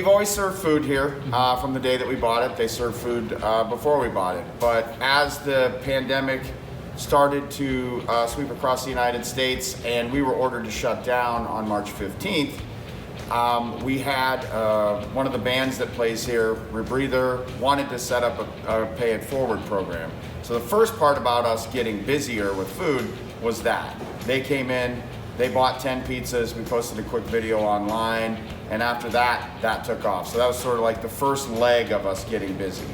always served food here from the day that we bought it. They served food before we bought it. But as the pandemic started to sweep across the United States and we were ordered to shut down on March 15th, we had one of the bands that plays here, Rebreather, wanted to set up a pay it forward program. So the first part about us getting busier with food was that. They came in, they bought 10 pizzas, we posted a quick video online, and after that, that took off. So that was sort of like the first leg of us getting busy.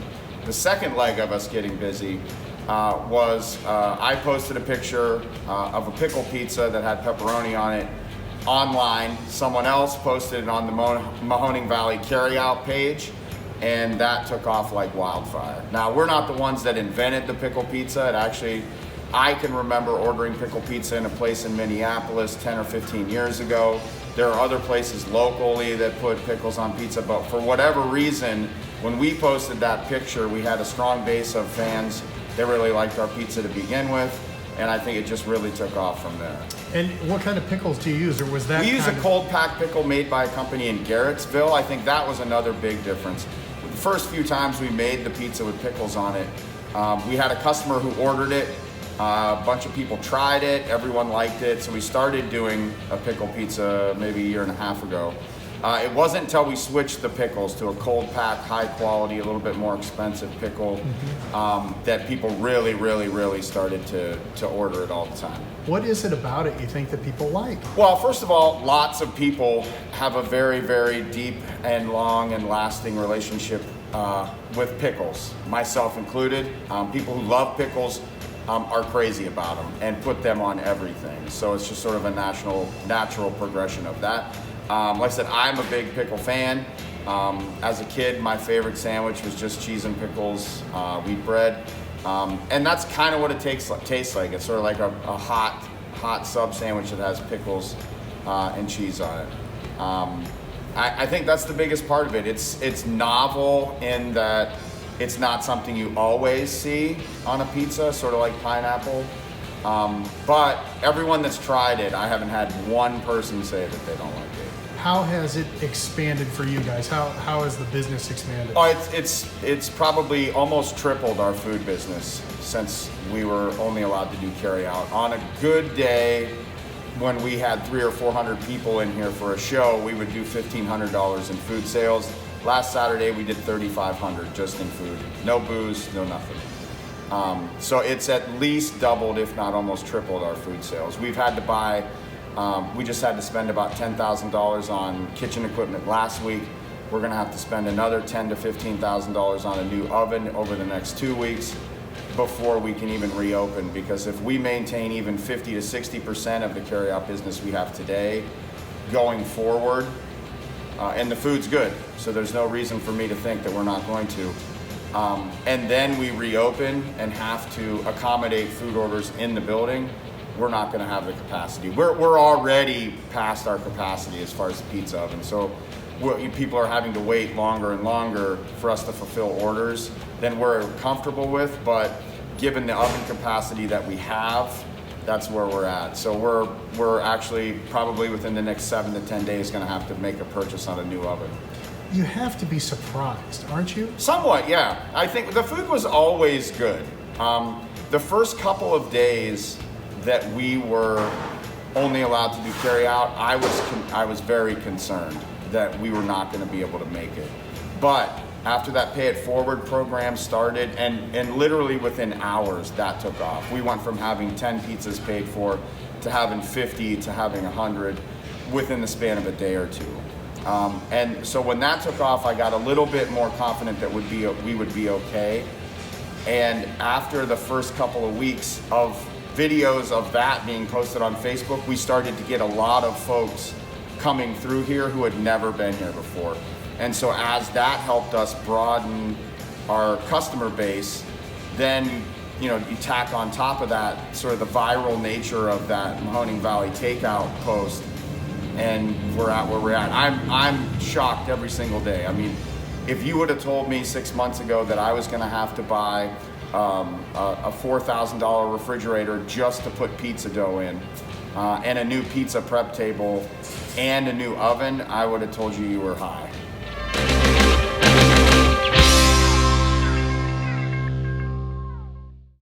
The second leg of us getting busy was I posted a picture of a pickle pizza that had pepperoni on it online. Someone else posted it on the Mahoning Valley carryout page, and that took off like wildfire. Now, we're not the ones that invented the pickle pizza. It actually, I can remember ordering pickle pizza in a place in Minneapolis 10 or 15 years ago. There are other places locally that put pickles on pizza, but for whatever reason, when we posted that picture, we had a strong base of fans. They really liked our pizza to begin with, and I think it just really took off from there. And what kind of pickles do you use, or was that? We use a cold pack pickle made by a company in Garrettsville. I think that was another big difference. The first few times we made the pizza with pickles on it, we had a customer who ordered it. A bunch of people tried it. Everyone liked it. So we started doing a pickle pizza maybe a year and a half ago. It wasn't until we switched the pickles to a cold pack, high quality, a little bit more expensive pickle that people really started to order it all the time. What is it about it you think that people like? Well, first of all, lots of people have a very deep and long and lasting relationship with pickles, myself included. People who love pickles are crazy about them and put them on everything. So it's just sort of a natural progression of that. Like I said, I'm a big pickle fan. As a kid, my favorite sandwich was just cheese and pickles, wheat bread. And that's kind of what it tastes like. It's sort of like a hot sub sandwich that has pickles and cheese on it. I think that's the biggest part of it. It's novel in that it's not something you always see on a pizza, sort of like pineapple. But everyone that's tried it, I haven't had one person say that they don't like it. How has it expanded for you guys? How has the business expanded? Oh, it's probably almost tripled our food business since we were only allowed to do carry out. On a good day, when we had 300 or 400 people in here for a show, we would do $1,500 in food sales. Last Saturday, we did $3,500 just in food. No booze, no nothing. So it's at least doubled, if not almost tripled, our food sales. We've had to buy, we just had to spend about $10,000 on kitchen equipment last week. We're gonna have to spend another $10,000 to $15,000 on a new oven over the next 2 weeks before we can even reopen, because if we maintain even 50 to 60% of the carryout business we have today going forward, and the food's good, so there's no reason for me to think that we're not going to. And then we reopen and have to accommodate food orders in the building, we're not gonna have the capacity. We're already past our capacity as far as the pizza oven, so people are having to wait longer and longer for us to fulfill orders than we're comfortable with, but given the oven capacity that we have, that's where we're at. So we're actually probably within the next 7 to 10 days gonna have to make a purchase on a new oven. You have to be surprised, aren't you? Somewhat, yeah. I think the food was always good. The first couple of days that we were only allowed to do carry out, I was very concerned that we were not gonna be able to make it. But after that pay it forward program started, and literally within hours that took off. We went from having 10 pizzas paid for to having 50 to having 100 within the span of a day or two. And so when that took off, I got a little bit more confident that we would be okay. And after the first couple of weeks of videos of that being posted on Facebook, we started to get a lot of folks coming through here who had never been here before. And so as that helped us broaden our customer base, then you tack on top of that sort of the viral nature of that Mahoning Valley takeout post, and we're at where we're at. I'm shocked every single day. I mean, if you would have told me 6 months ago that I was gonna have to buy a $4,000 refrigerator just to put pizza dough in, and a new pizza prep table and a new oven, I would have told you were high.